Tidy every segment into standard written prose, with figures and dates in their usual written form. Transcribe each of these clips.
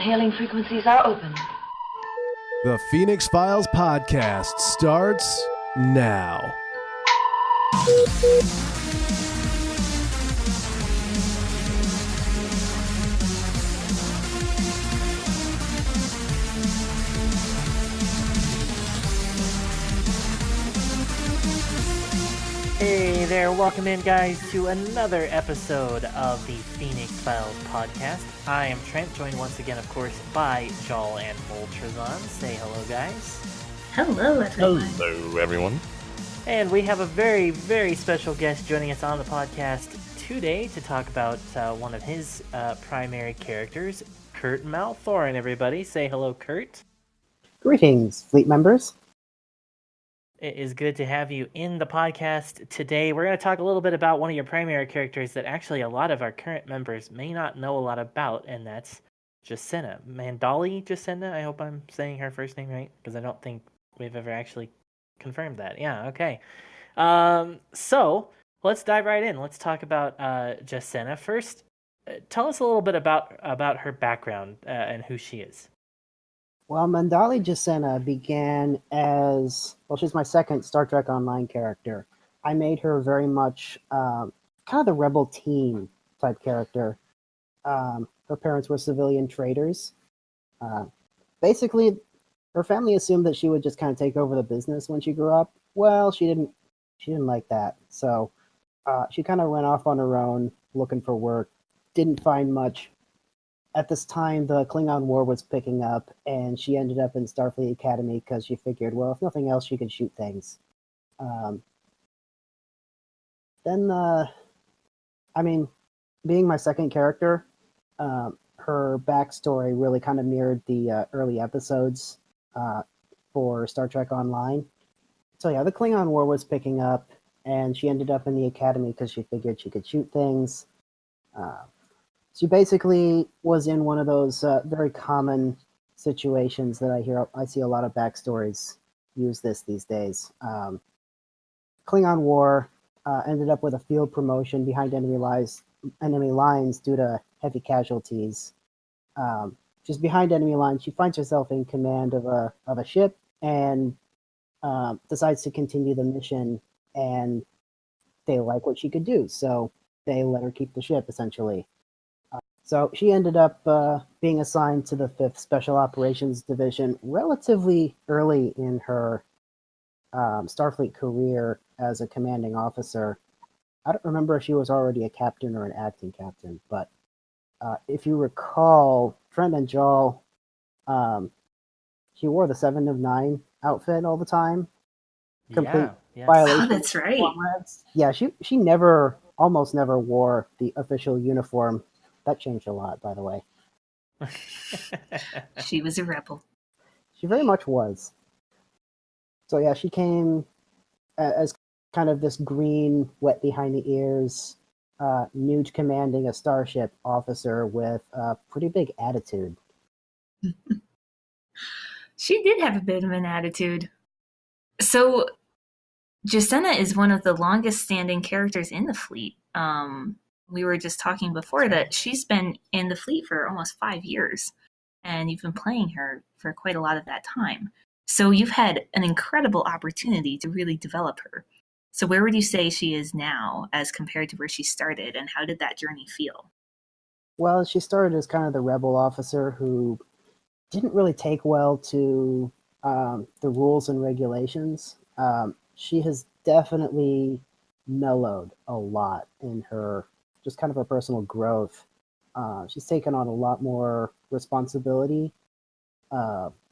hailing frequencies are open. The Phoenix Files podcast starts now. Hey there, welcome in guys to another episode of the Phoenix Files podcast. I am Trent, joined once again, of course, by Jal and Moltrazahn. Say hello, guys. Hello, everyone. Hello, everyone. And we have a very, very special guest joining us on the podcast today to talk about one of his primary characters, Kyrtmalthorn, everybody. Say hello, Kyrt. Greetings, fleet members. It is good to have you in the podcast today. We're going to talk a little bit about one of your primary characters that actually a lot of our current members may not know a lot about, and that's Jacenna. Mandali Jacenna, I hope I'm saying her first name right, because I don't think we've ever actually confirmed that. Yeah, okay. So, let's dive right in. Let's talk about Jacenna. First, tell us a little bit about her background and who she is. Well, Mandali Jacenna began as, well, she's my second Star Trek Online character. I made her very much kind of the rebel teen type character. Her parents were civilian traders. Basically, her family assumed that she would just kind of take over the business when she grew up. Well, she didn't like that. So she kind of went off on her own looking for work. Didn't find much. At this time, the Klingon War was picking up, and she ended up in Starfleet Academy because she figured, well, if nothing else, she could shoot things. Being my second character, her backstory really kind of mirrored the early episodes for Star Trek Online. So yeah, the Klingon War was picking up, and she ended up in the Academy because she figured she could shoot things. She basically was in one of those very common situations that I see a lot of backstories use these days. Klingon War ended up with a field promotion behind enemy lines due to heavy casualties. She's behind enemy lines. She finds herself in command of a ship and decides to continue the mission. And they like what she could do, so they let her keep the ship essentially. So she ended up being assigned to the 5th Special Operations Division relatively early in her Starfleet career as a commanding officer. I don't remember if she was already a captain or an acting captain, but if you recall, Trent and Jal, she wore the 7 of 9 outfit all the time. Yeah. Violation. Oh, that's right. Yeah, she almost never wore the official uniform. That changed a lot, by the way. She was a rebel. She very much was. So yeah, she came as kind of this green, wet behind the ears, new to commanding a starship officer with a pretty big attitude. She did have a bit of an attitude. So, Jacenna is one of the longest standing characters in the fleet. We were just talking before that she's been in the fleet for almost 5 years, and you've been playing her for quite a lot of that time. So you've had an incredible opportunity to really develop her. So where would you say she is now as compared to where she started, and how did that journey feel? Well, she started as kind of the rebel officer who didn't really take well to the rules and regulations. She has definitely mellowed a lot in her just kind of her personal growth. She's taken on a lot more responsibility,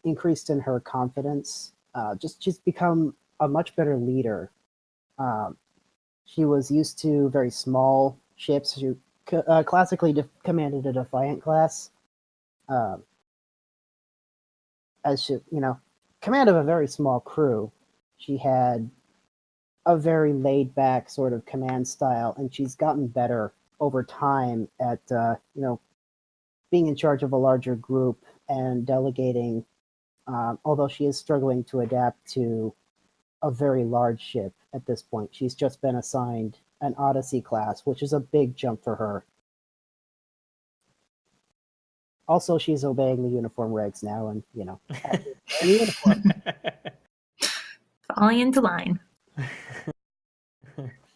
increased in her confidence. She's become a much better leader. She was used to very small ships. She classically commanded a Defiant class. As she, command of a very small crew. She had a very laid-back sort of command style, and she's gotten better over time at being in charge of a larger group and delegating. Although she is struggling to adapt to a very large ship at this point, she's just been assigned an Odyssey class, which is a big jump for her. Also, she's obeying the uniform regs now, and wearing the uniform. Falling into line.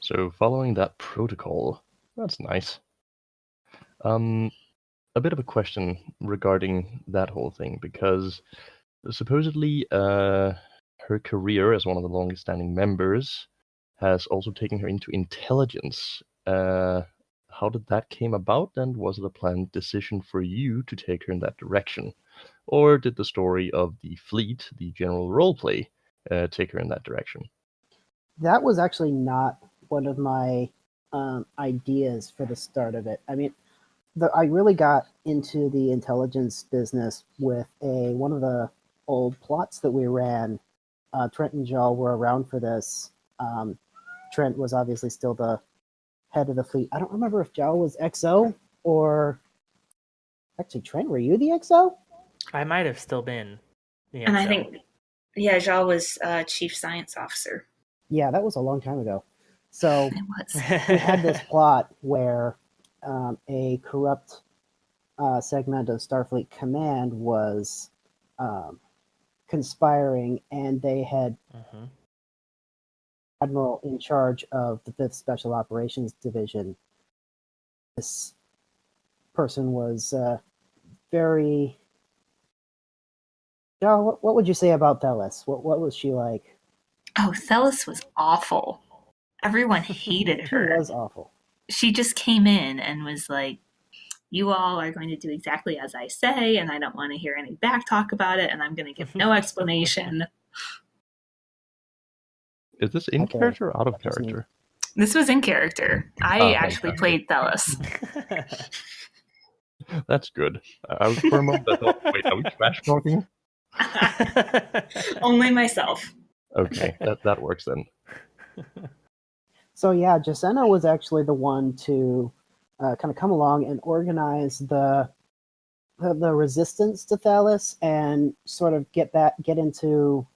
So following that protocol, that's nice. A bit of a question regarding that whole thing, because supposedly her career as one of the longest standing members has also taken her into intelligence. How did that came about, and was it a planned decision for you to take her in that direction? Or did the story of the fleet, the general roleplay, take her in that direction? That was actually not one of my ideas for the start of it. I mean, I really got into the intelligence business with one of the old plots that we ran. Trent and Jal were around for this. Trent was obviously still the head of the fleet. I don't remember if Jal was XO or... Actually, Trent, were you the XO? I might have still been the And I XO. think, yeah, Jal was chief science officer. Yeah, that was a long time ago. So It was. we had this plot where a corrupt segment of Starfleet Command was conspiring, and they had Mhm. admiral in charge of the 5th Special Operations Division. This person was very... Joe, what would you say about Thelis? What was she like? Oh, Thelis was awful. Everyone hated She her. was awful. She just came in and was like, you all are going to do exactly as I say, and I don't want to hear any back talk about it, and I'm going to give no explanation. Is this in Okay, character or out of that was neat. character? This was in character. I actually played Thelis. That's good. I was for a moment I thought, wait, are we trash talking? Only myself. Okay, that works then. So yeah, Jacenna was actually the one to kind of come along and organize the resistance to Thalos and sort of get into,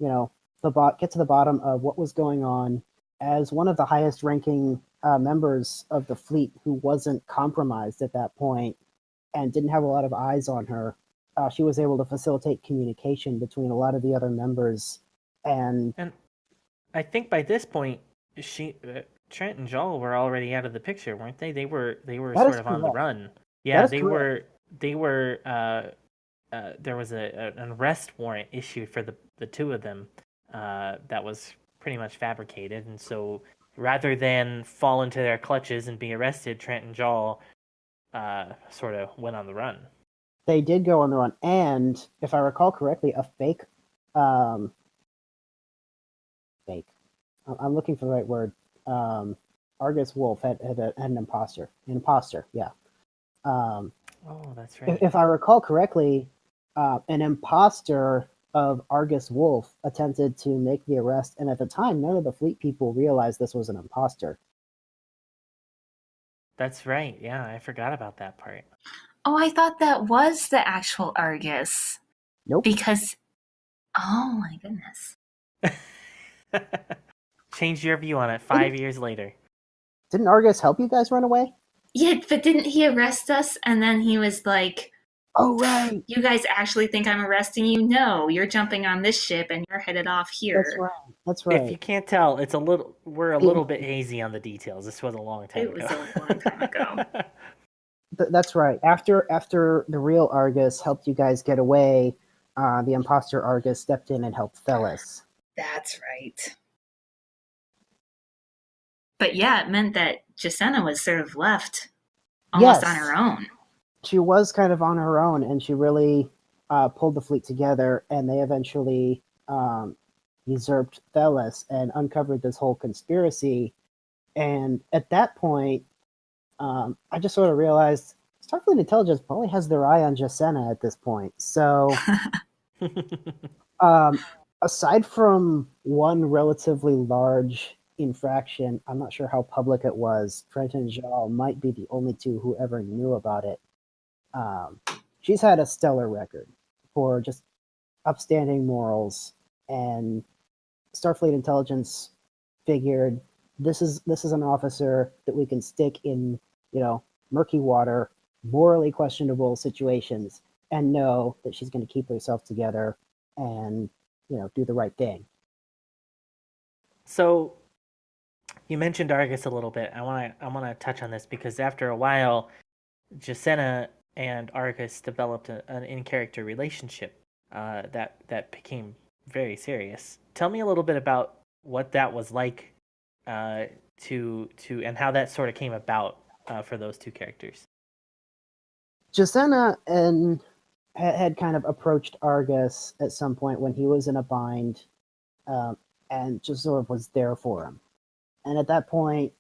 get to the bottom of what was going on. As one of the highest ranking members of the fleet who wasn't compromised at that point and didn't have a lot of eyes on her, she was able to facilitate communication between a lot of the other members. And I think by this point, Trent and Joel were already out of the picture, weren't they? They were sort of on the run. Yeah, they were. They were. There was an arrest warrant issued for the two of them. That was pretty much fabricated, and so rather than fall into their clutches and be arrested, Trent and Joel sort of went on the run. They did go on the run, and if I recall correctly, a fake. Fake. I'm looking for the right word. Argus Wolf had an imposter. An imposter, yeah. Oh, that's right. If I recall correctly, an imposter of Argus Wolf attempted to make the arrest, and at the time, none of the fleet people realized this was an imposter. That's right. Yeah, I forgot about that part. Oh, I thought that was the actual Argus. Nope. Because, oh my goodness. Change your view on it 5 years later. Didn't Argus help you guys run away? Yeah, but didn't he arrest us? And then he was like, oh, right. You guys actually think I'm arresting you? No, you're jumping on this ship and you're headed off here. That's right. If you can't tell, we're a little bit hazy on the details. This was a long time ago. It was a long time ago. That's right. After the real Argus helped you guys get away, the imposter Argus stepped in and helped Thelis. That's right. But yeah, it meant that Jacenna was sort of left almost on her own. She was kind of on her own, and she really pulled the fleet together, and they eventually usurped Thelis and uncovered this whole conspiracy. And at that point, I just sort of realized Starfleet Intelligence probably has their eye on Jacenna at this point. So aside from one relatively large infraction, I'm not sure how public it was, Trent and Jal might be the only two who ever knew about it. She's had a stellar record for just upstanding morals, and Starfleet Intelligence figured this is an officer that we can stick in, murky water morally questionable situations and know that she's going to keep herself together and, do the right thing. So you mentioned Argus a little bit. I want to touch on this because after a while, Jacenna and Argus developed an in-character relationship that became very serious. Tell me a little bit about what that was like to and how that sort of came about for those two characters. Jacenna had kind of approached Argus at some point when he was in a bind, and just sort of was there for him. And at that point,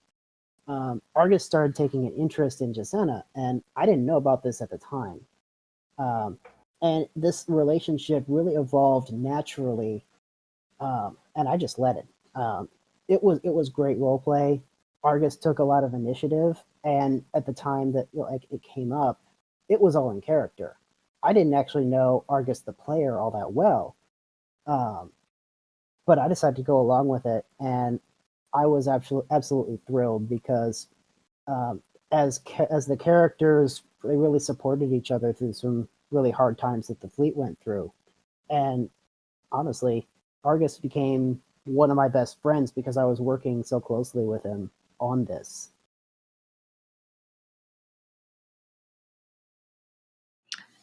Argus started taking an interest in Jacenna, and I didn't know about this at the time. And this relationship really evolved naturally, and I just let it. It was great role play. Argus took a lot of initiative, and at the time that it came up, it was all in character. I didn't actually know Argus the player all that well, but I decided to go along with it, and I was absolutely thrilled because as the characters, they really supported each other through some really hard times that the fleet went through, and honestly, Argus became one of my best friends because I was working so closely with him on this.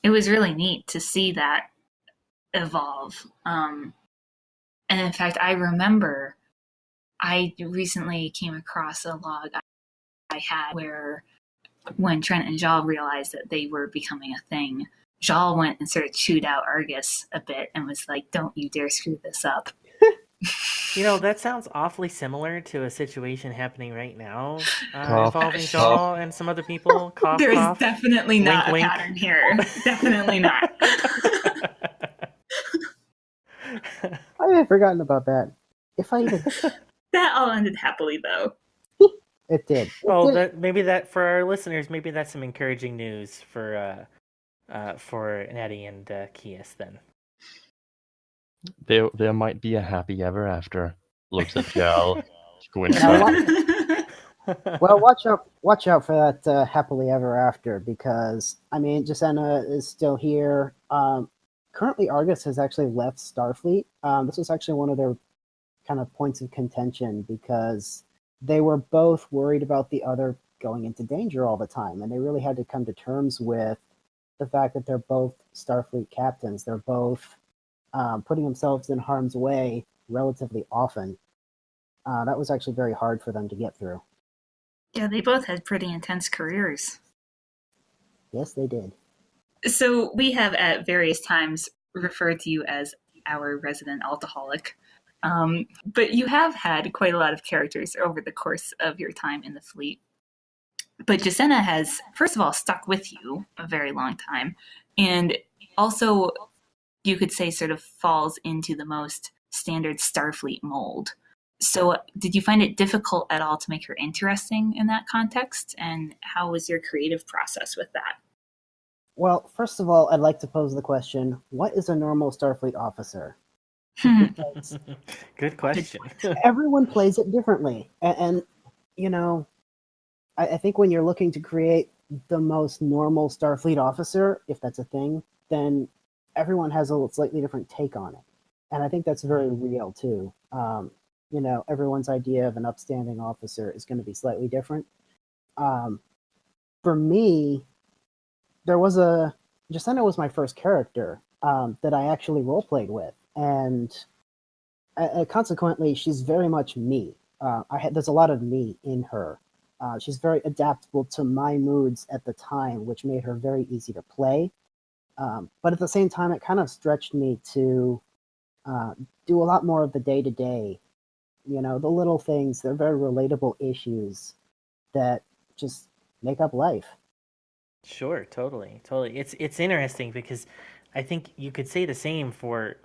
It was really neat to see that evolve. And in fact, I remember I recently came across a log I had where when Trent and Jal realized that they were becoming a thing, Jal went and sort of chewed out Argus a bit and was like, "Don't you dare screw this up." That sounds awfully similar to a situation happening right now Cough. involving Jaw and some other people. Cough, There's cough. definitely not Wink, a wink. pattern here. Definitely not. I had forgotten about that. If I even That all ended happily, though. it did. Well, that for our listeners, maybe that's some encouraging news for Natty and Kias then. There might be a happy ever after. Looks at Jal. Squints Now, up. well, watch out for that happily ever after, because Jacenna is still here. Currently, Argus has actually left Starfleet. This was actually one of their kind of points of contention because they were both worried about the other going into danger all the time, and they really had to come to terms with the fact that they're both Starfleet captains. They're both putting themselves in harm's way relatively often. That was actually very hard for them to get through. Yeah, they both had pretty intense careers. Yes, they did. So we have at various times referred to you as our resident alcoholic. But you have had quite a lot of characters over the course of your time in the fleet. But Jacenna has, first of all, stuck with you a very long time. And also, you could say, sort of falls into the most standard Starfleet mold. So did you find it difficult at all to make her interesting in that context? And how was your creative process with that? Well, first of all, I'd like to pose the question, what is a normal Starfleet officer? Good question. Everyone plays it differently. And I think when you're looking to create the most normal Starfleet officer, if that's a thing, then everyone has a slightly different take on it. And I think that's very real, too. Everyone's idea of an upstanding officer is going to be slightly different. For me, Jacenna was my first character that I actually role-played with. And consequently, she's very much me. There's a lot of me in her. She's very adaptable to my moods at the time, which made her very easy to play. But at the same time, it kind of stretched me to do a lot more of the day-to-day. The little things, they're very relatable issues that just make up life. Sure, totally. It's interesting because I think you could say the same for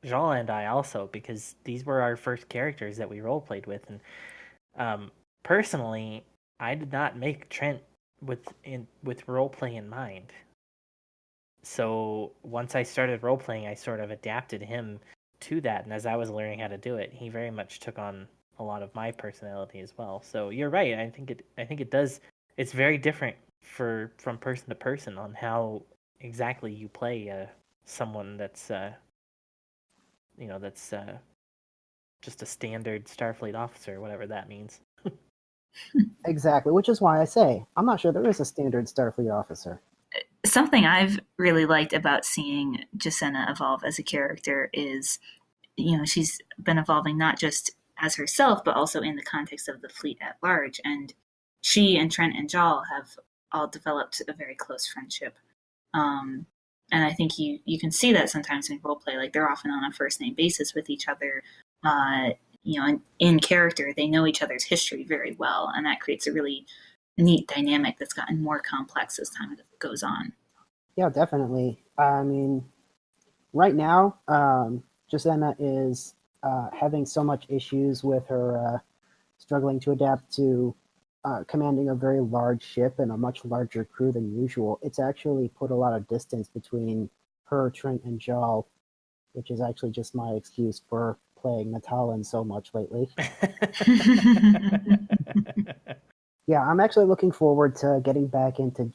Jean and I also, because these were our first characters that we role played with, and personally, I did not make Trent with role play in mind. So once I started role playing, I sort of adapted him to that, and as I was learning how to do it, he very much took on a lot of my personality as well. So you're right. I think it does. It's very different from person to person on how exactly you play someone that's that's just a standard Starfleet officer, whatever that means. Exactly, which is why I say I'm not sure there is a standard Starfleet officer. Something I've really liked about seeing Jacena evolve as a character is, she's been evolving not just as herself, but also in the context of the fleet at large. And she and Trent and Jal have all developed a very close friendship. And I think you can see that sometimes in roleplay, like they're often on a first name basis with each other. In character, they know each other's history very well, and that creates a really neat dynamic that's gotten more complex as time goes on. Yeah, definitely. I mean, right now, Jacena is having so much issues with her struggling to adapt to commanding a very large ship and a much larger crew than usual. It's actually put a lot of distance between her, Trent, and Jal, which is actually just my excuse for playing Natalin so much lately. Yeah, I'm actually looking forward to getting back into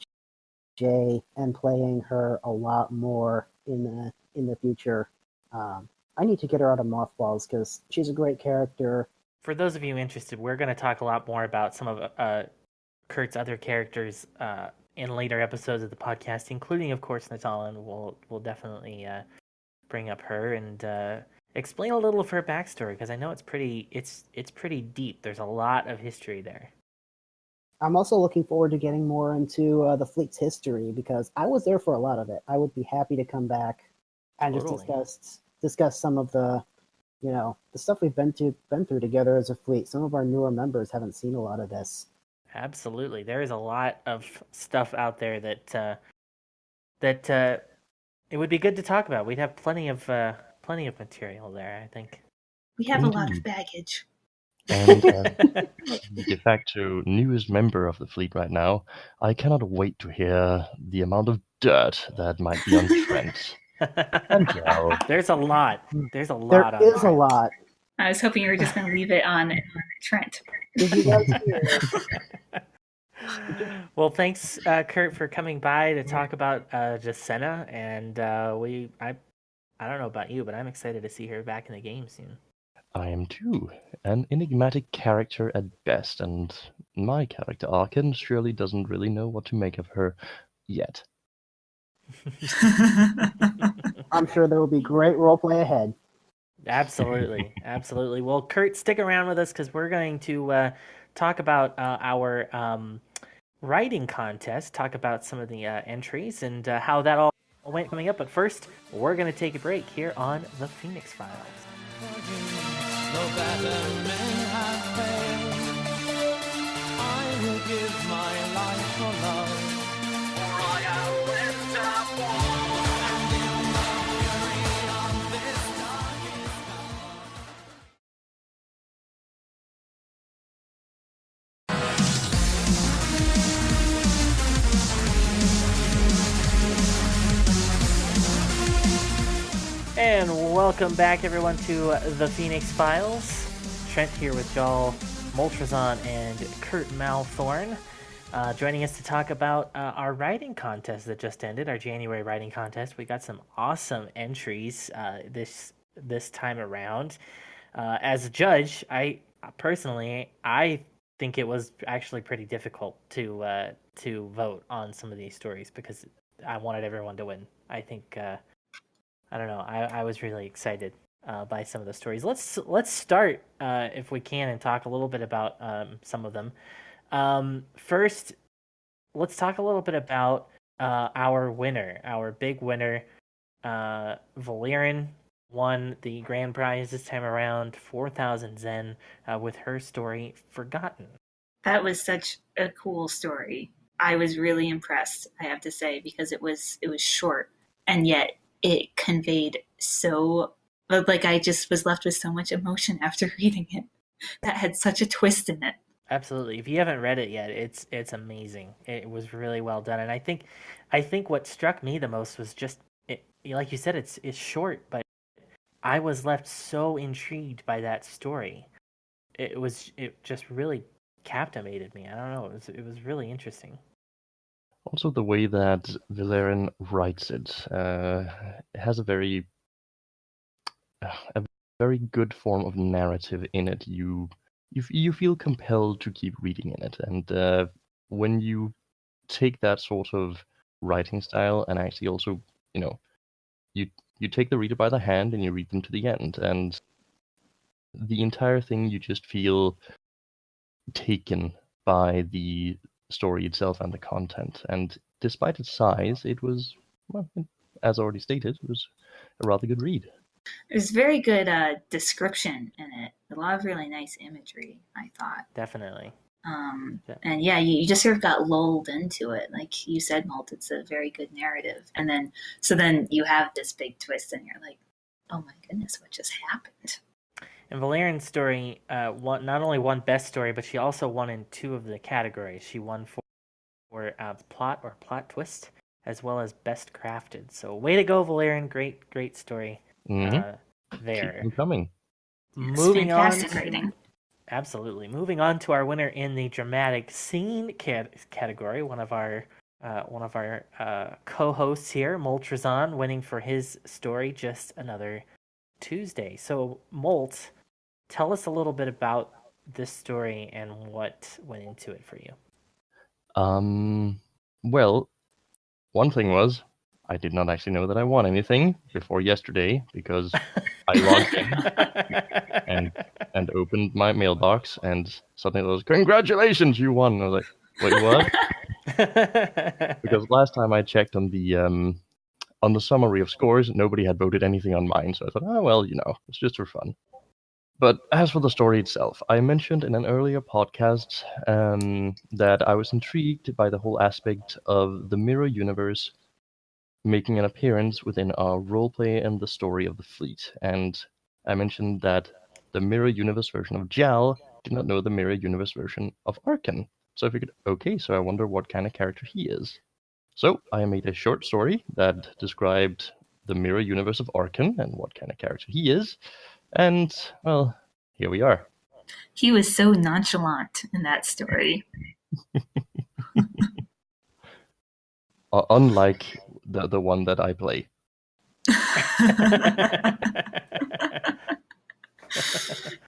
Jay and playing her a lot more in the future. I need to get her out of mothballs because she's a great character. For those of you interested, we're going to talk a lot more about some of Kurt's other characters in later episodes of the podcast, including, of course, Natalin. We'll definitely bring up her and explain a little of her backstory, because I know it's pretty deep. There's a lot of history there. I'm also looking forward to getting more into the fleet's history because I was there for a lot of it. I would be happy to come back and Totally. just discuss some of the the stuff we've been through together as a fleet. Some of our newer members haven't seen a lot of this. Absolutely, there is a lot of stuff out there that it would be good to talk about. We'd have plenty of material there, I think. We have a lot of Indeed. baggage. And the de facto newest member of the fleet right now, I cannot wait to hear the amount of dirt that might be on Trent. And Jal. There's a lot. There's a lot. There on is a Trent. lot. I was hoping you were just going to leave it on Trent. Did you guys hear? Well, thanks, Kurt, for coming by to talk about Jacena, and I don't know about you, but I'm excited to see her back in the game soon. I am too. An enigmatic character at best, and my character, Arkin, surely doesn't really know what to make of her yet. I'm sure there will be great roleplay ahead. Absolutely, absolutely. Well, Kurt, stick around with us because we're going to talk about our writing contest, talk about some of the entries and how that all went coming up. But first, we're going to take a break here on the Phoenix Files. No better men have failed. I will give my life for love. For I lift up war, and in the fury of this darkest hour. And welcome back, everyone, to the Phoenix Files. Trent here with Jal, Moltrazahn, and Kyrtmalthorn. Joining us to talk about our writing contest that just ended, our January writing contest. We got some awesome entries this time around. As a judge, I personally think it was actually pretty difficult to vote on some of these stories because I wanted everyone to win. I think I don't know. I was really excited by some of the stories. Let's start if we can and talk a little bit about some of them. First, let's talk a little bit about our winner, our big winner. Valyrin won the grand prize this time around, 4,000 Zen, with her story Forgotten. That was such a cool story. I was really impressed, I have to say, because it was short and yet it conveyed so, like, I just was left with so much emotion after reading it. That had such a twist in it. Absolutely. If you haven't read it yet, it's amazing. It was really well done, and I think what struck me the most was just like you said, it's short, but I was left so intrigued by that story. It just really captivated me. I don't know. It was really interesting. Also, the way that Valerian writes it has a very good form of narrative in it. You feel compelled to keep reading in it, and when you take that sort of writing style and actually also, you you take the reader by the hand and you read them to the end, and the entire thing you just feel taken by the story itself and the content. And despite its size, it was, well, as already stated, it was a rather good read. There's very good description in it. A lot of really nice imagery, I thought. Definitely. And yeah, you just sort of got lulled into it. Like you said, Malt, it's a very good narrative. And then you have this big twist and you're like, oh my goodness, what just happened? And Valerian's story not only won Best Story, but she also won in 2 of the categories. She won for plot or plot twist, as well as Best Crafted. So way to go, Valerian. Great story there. Keep them coming. Moving fantastic on. writing. Absolutely. Moving on to our winner in the dramatic scene category, one of our co-hosts here, Moltrazahn, winning for his story Just Another Tuesday. So, Molt, tell us a little bit about this story and what went into it for you. Well, one thing was, I did not actually know that I won anything before yesterday because I logged in and opened my mailbox, and suddenly it was, "Congratulations, you won!" I was like, "Wait, what?" Because last time I checked on the summary of scores, nobody had voted anything on mine, so I thought, oh well, it's just for fun. But as for the story itself, I mentioned in an earlier podcast that I was intrigued by the whole aspect of the mirror universe making an appearance within our roleplay and the story of the fleet. And I mentioned that the mirror universe version of Jal did not know the mirror universe version of Arkan. So I figured, okay, so I wonder what kind of character he is. So I made a short story that described the mirror universe of Arkan and what kind of character he is. And, well, here we are. He was so nonchalant in that story. Unlike the one that I play.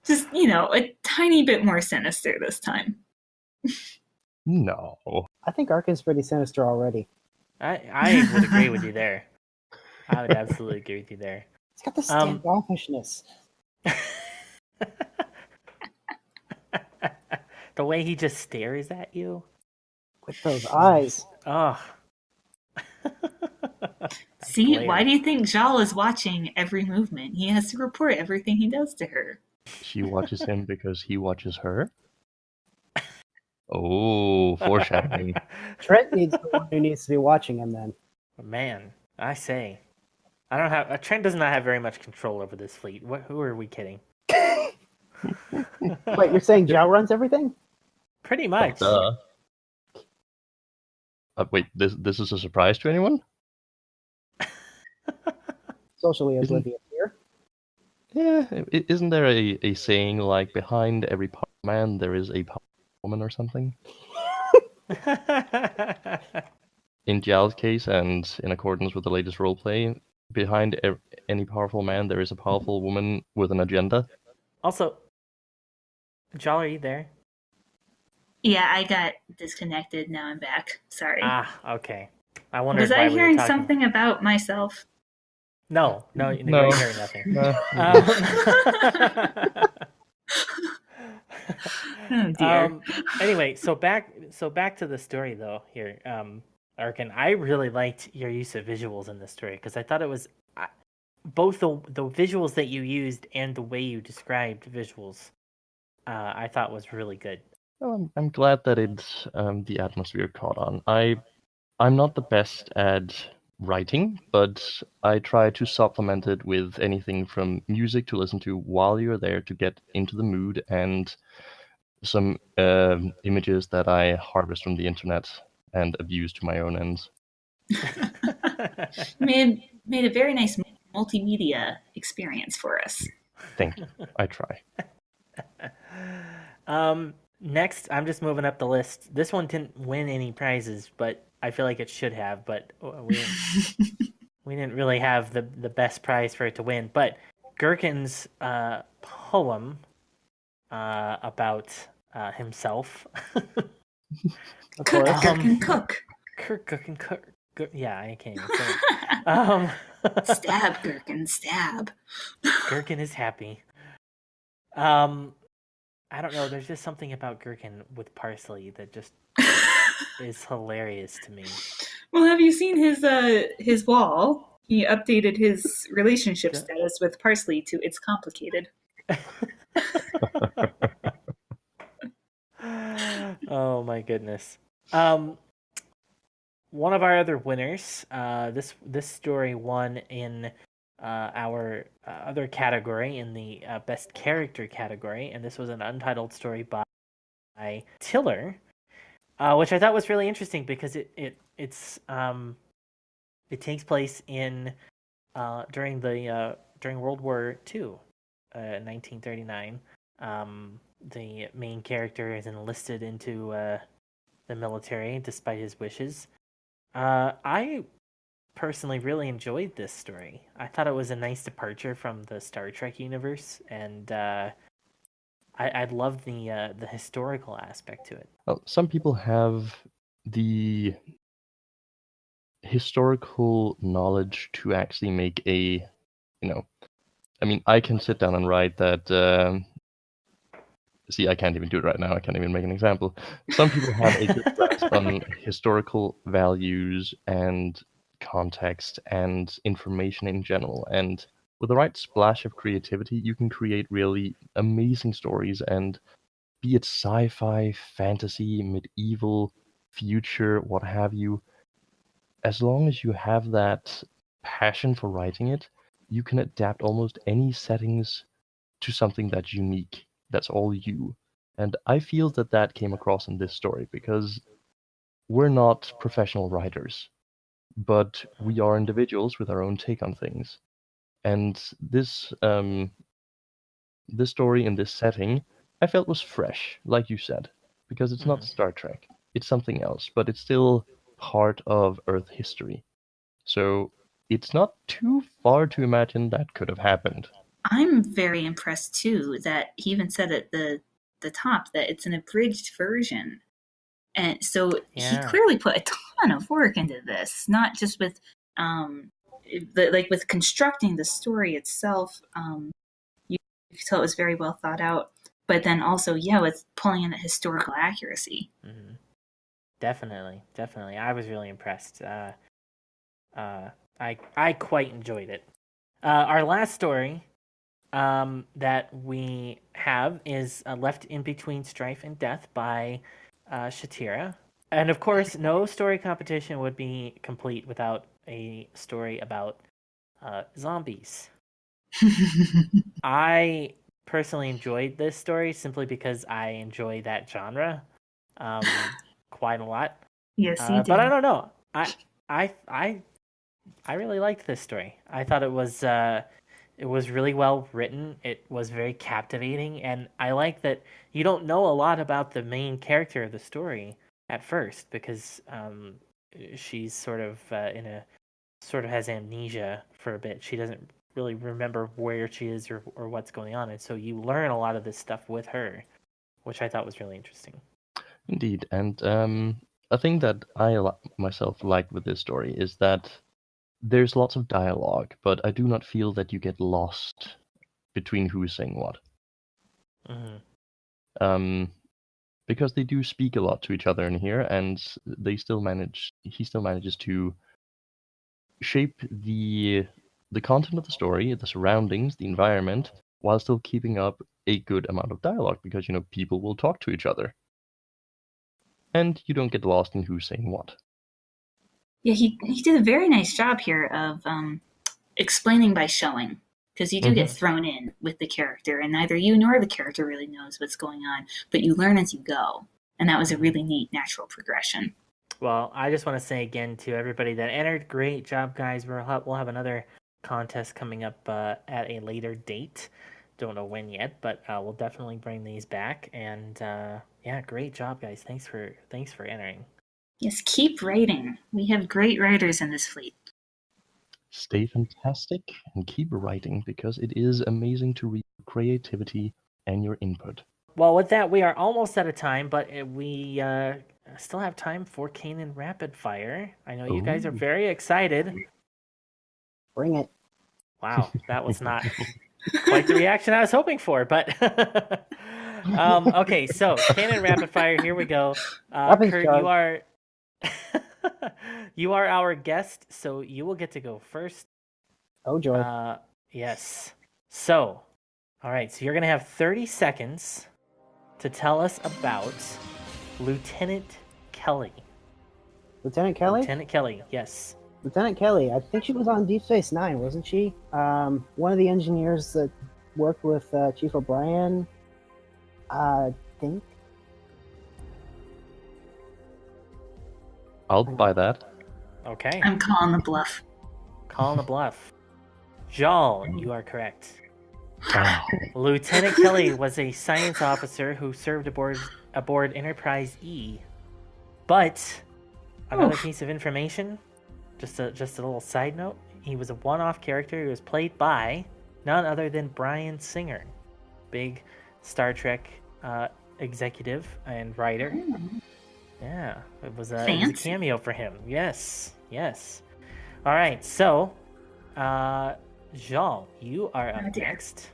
Just, a tiny bit more sinister this time. No. I think Arkan's pretty sinister already. I would agree with you there. I would absolutely agree with you there. It's got the standoffishness. The way he just stares at you. With those eyes. Oh. See, glare. why do you think Jal is watching every movement? He has to report everything he does to her. She watches him because he watches her? Oh, foreshadowing. Trent needs the one who needs to be watching him then. Man, I say. I don't have... Trent does not have very much control over this fleet. Who are we kidding? Wait, you're saying Zhao runs everything? Pretty much. Wait, this is a surprise to anyone? Socially oblivious here. Yeah, isn't there a saying like, behind every powerful man there is a powerful woman or something? In Jal's case, and in accordance with the latest roleplay, behind any powerful man there is a powerful woman with an agenda. Also, Jal, are you there? Yeah, I got disconnected. Now I'm back. Sorry. Okay. I wondered Was why I we were hearing talking... something about myself? No, you weren't hearing nothing. Oh dear. Anyway, so back to the story though here, Arkan. I really liked your use of visuals in this story because I thought it was both the visuals that you used and the way you described visuals. I thought was really good. Well, I'm glad that it's the atmosphere caught on. I'm not the best at writing, but I try to supplement it with anything from music to listen to while you're there to get into the mood, and some images that I harvest from the internet and abuse to my own ends. made a very nice multimedia experience for us. Thank you. I try. Next, I'm just moving up the list. This one didn't win any prizes, but I feel like it should have, but we didn't really have the best prize for it to win. But Gherkin's poem about himself. Of Cook, course. Gherkin, cook. Gherkin, yeah, I can't even say it. Stab, Gherkin, stab. Gherkin is happy. I don't know. There's just something about Gherkin with parsley that just is hilarious to me. Well, have you seen his wall? He updated his relationship status with parsley to "It's complicated." Oh my goodness. One of our other winners. This story won in our other category, in the best character category, and this was an untitled story by Tiller, which I thought was really interesting because it takes place in during World War II, 1939. The main character is enlisted into the military despite his wishes. I personally really enjoyed this story. I thought it was a nice departure from the Star Trek universe, and I loved the historical aspect to it. Well, some people have the historical knowledge to actually make I mean, I can sit down and write that. See, I can't even do it right now. I can't even make an example. Some people have a good grasp on historical values and context and information in general. And with the right splash of creativity, you can create really amazing stories. And be it sci-fi, fantasy, medieval, future, what have you, as long as you have that passion for writing it, you can adapt almost any settings to something that's unique. That's all you. And I feel that came across in this story because we're not professional writers, but we are individuals with our own take on things. And this story in this setting, I felt was fresh, like you said, because it's not Star Trek. It's something else, but it's still part of Earth history. So it's not too far to imagine that could have happened. I'm very impressed too that he even said at the top that it's an abridged version, and so he clearly put a ton of work into this, not just with with constructing the story itself. You could tell it was very well thought out, but then also with pulling in the historical accuracy. Mm-hmm. Definitely. I was really impressed. I quite enjoyed it. Our last story that we have is Left in Between Strife and Death by Shatira. And of course, no story competition would be complete without a story about zombies. I personally enjoyed this story simply because I enjoy that genre quite a lot. Yes, you did. But I don't know. I really liked this story. I thought it was really well written. It was very captivating, and I like that you don't know a lot about the main character of the story at first because she's sort of has amnesia for a bit. She doesn't really remember where she is or what's going on, and so you learn a lot of this stuff with her, which I thought was really interesting. Indeed, and a thing that I myself like with this story is that there's lots of dialogue, but I do not feel that you get lost between who's saying what. Mm-hmm. Because they do speak a lot to each other in here, and he still manages to shape the content of the story, the surroundings, the environment, while still keeping up a good amount of dialogue, because people will talk to each other. And you don't get lost in who's saying what. Yeah, he did a very nice job here of explaining by showing, because you do get thrown in with the character, and neither you nor the character really knows what's going on, but you learn as you go, and that was a really neat natural progression. Well, I just want to say again to everybody that entered, great job, guys. We'll have another contest coming up at a later date. Don't know when yet, but we'll definitely bring these back. And great job, guys. Thanks for entering. Yes, keep writing. We have great writers in this fleet. Stay fantastic and keep writing, because it is amazing to read your creativity and your input. Well, with that, we are almost out of time, but we still have time for Canon Rapid Fire. I know you guys are Ooh. very excited. Bring it. Wow, that was not quite the reaction I was hoping for, but okay, so Canon Rapid Fire, here we go. Weapons Kurt, charge. you are you are our guest, so you will get to go first. Oh joy. Yes. So, all right, so you're going to have 30 seconds to tell us about Lieutenant Kelly. Lieutenant Kelly? Lieutenant Kelly, yes. Lieutenant Kelly. I think she was on Deep Space Nine, wasn't she? One of the engineers that worked with Chief O'Brien. I think. I'll buy that. Okay. I'm calling the bluff. Calling the bluff. Jal, you are correct. Wow. Lieutenant Kelly was a science officer who served aboard Enterprise E. But another piece of information, just a little side note, he was a one-off character who was played by none other than Bryan Singer, big Star Trek executive and writer. Yeah, it was a cameo for him. Yes. All right, so Jean, you are up next.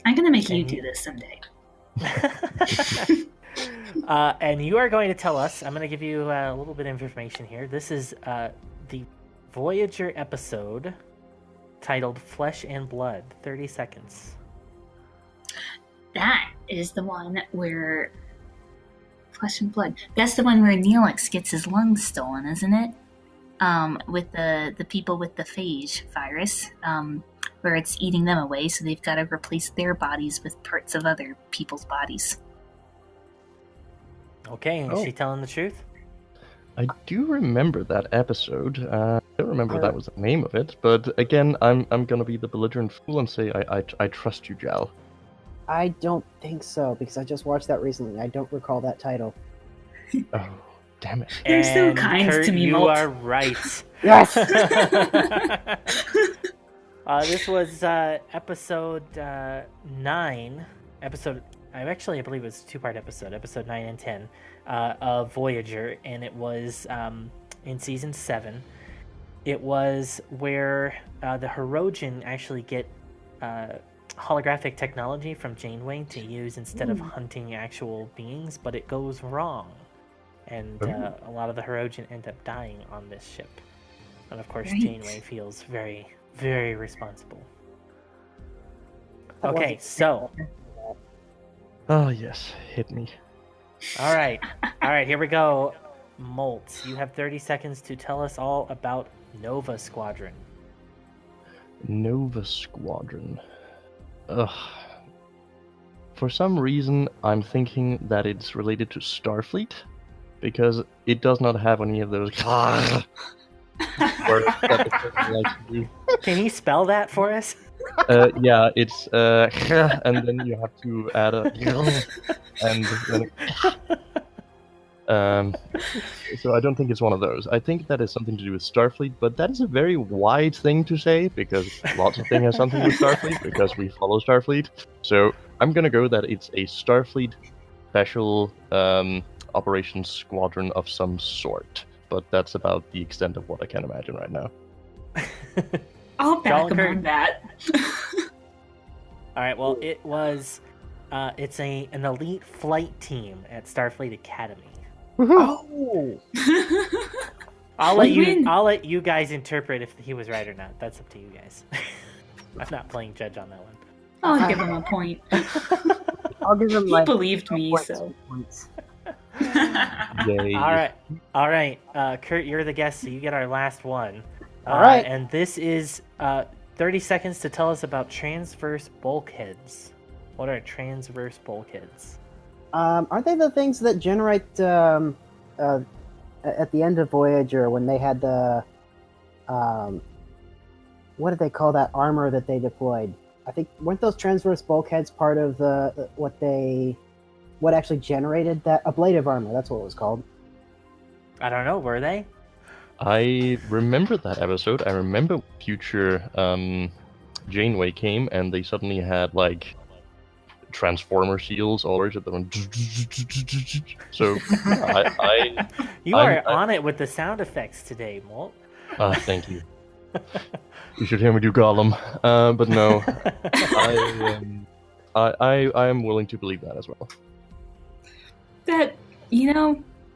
I'm gonna make you do this someday. And you are going to tell us, I'm going to give you a little bit of information here. This is the Voyager episode titled Flesh and Blood. 30 seconds. That is the one where... Flesh and Blood. That's the one where Neelix gets his lungs stolen, isn't it? With the people with the phage virus, where it's eating them away, so they've got to replace their bodies with parts of other people's bodies. Okay, is she telling the truth? I do remember that episode. I don't remember that was the name of it, but again, I'm gonna be the belligerent fool and say I trust you, Jal. I don't think so, because I just watched that recently. I don't recall that title. Oh, damn it. You're so kind Kurt, to me, you Molt. are right. Yes! This was episode 9. I believe it was a two-part episode, episode 9 and 10 of Voyager, and it was in season 7. It was where the Hirogen actually get holographic technology from Janeway to use instead of hunting actual beings, but it goes wrong. And a lot of the Hirogen end up dying on this ship. And of course, Janeway feels very, very responsible. Okay, so... Oh, yes. Hit me. All right, here we go. Molt, you have 30 seconds to tell us all about Nova Squadron. Nova Squadron. Ugh. For some reason, I'm thinking that it's related to Starfleet, because it does not have any of those words that the person likes to do. Can you spell that for us? Yeah, it's and then you have to add a and then so I don't think it's one of those. I think that is something to do with Starfleet, but that is a very wide thing to say, because lots of things have something with Starfleet, because we follow Starfleet. So I'm gonna go that it's a Starfleet special operations squadron of some sort, but that's about the extent of what I can imagine right now. I'll back him on that. All right, well, it was it's an elite flight team at Starfleet Academy. Oh! I'll let you guys interpret if he was right or not. That's up to you guys. I'm not playing judge on that one. I'll give him a point. I'll give him He believed me, so. points. Yay. All right. Kurt, you're the guest, so you get our last one. All right. And this is 30 seconds to tell us about transverse bulkheads. What are transverse bulkheads? Aren't they the things that generate at the end of Voyager when they had the what did they call that armor that they deployed? I think weren't those transverse bulkheads part of what actually generated that ablative armor? That's what it was called. I don't know, were they? I remember that episode. I remember future Janeway came and they suddenly had like transformer shields all over them. So You are on it with the sound effects today, Molt. Thank you. You should hear me do Gollum. But no, I am willing to believe that as well.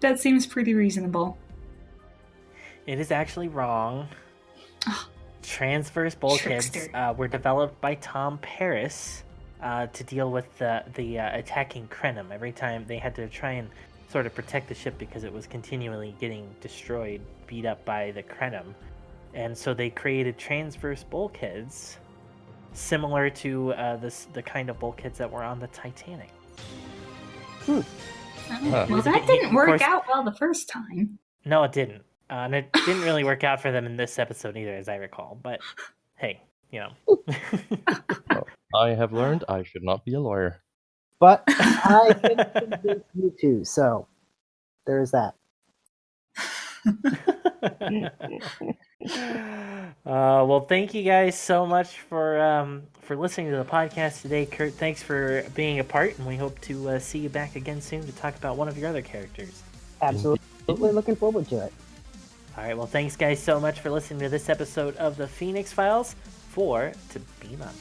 That seems pretty reasonable. It is actually wrong. Transverse bulkheads Trickster. were developed by Tom Paris to deal with the attacking Krenim. Every time they had to try and sort of protect the ship because it was continually getting destroyed, beat up by the Krenim. And so they created transverse bulkheads similar to the kind of bulkheads that were on the Titanic. Well, It that didn't of work course- out well the first time. No, it didn't. And it didn't really work out for them in this episode either, as I recall. But hey, you know. I have learned I should not be a lawyer. But I can convince you too, so there's that. Well, thank you guys so much for listening to the podcast today. Kurt, thanks for being a part, and we hope to see you back again soon to talk about one of your other characters. Absolutely looking forward to it. All right, well, thanks guys so much for listening to this episode of the Phoenix Files for To Beam Up.